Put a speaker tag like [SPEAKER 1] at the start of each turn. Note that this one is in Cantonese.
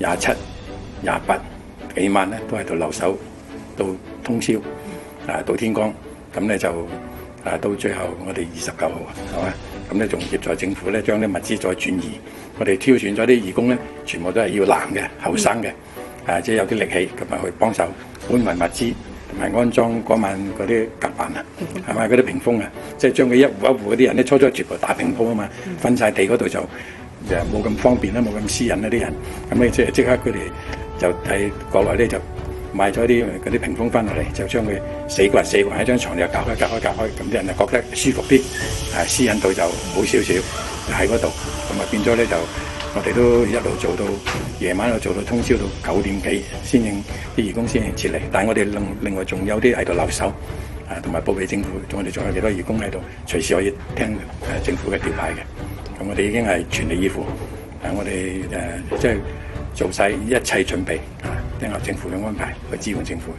[SPEAKER 1] 27、28幾晚咧都喺度留守到通宵到天光，咁咧就到最後我哋29號係嘛，咁咧仲協助政府咧將啲物資再轉移。我哋挑選咗啲義工咧，全部都係要男嘅、後生嘅，即係有啲力氣咁啊去幫手搬運物資，同埋安裝嗰晚嗰啲夾板啊，係咪嗰啲屏風啊？即係將佢一戶一戶嗰啲人咧，初全部打屏風啊嘛，分晒地嗰度就冇咁方便啦，冇咁私隱啦啲人，咁咧即刻佢哋就喺國內咧就買咗啲嗰啲屏風翻落嚟，就將佢4個人喺張床度隔開，咁啲人就覺得舒服啲，私隱度就好少少喺嗰度，咁啊變咗咧就我哋都一路做到夜晚，又做到通宵到9點幾先至啲義工先至撤離，但係我哋另外仲有啲喺度留守，同埋報俾政府，我哋仲有幾多義工喺度，隨時可以聽政府嘅調派嘅，咁我哋已經係全力以赴，我哋即係做晒一切準備，聽候政府嘅安排去支援政府。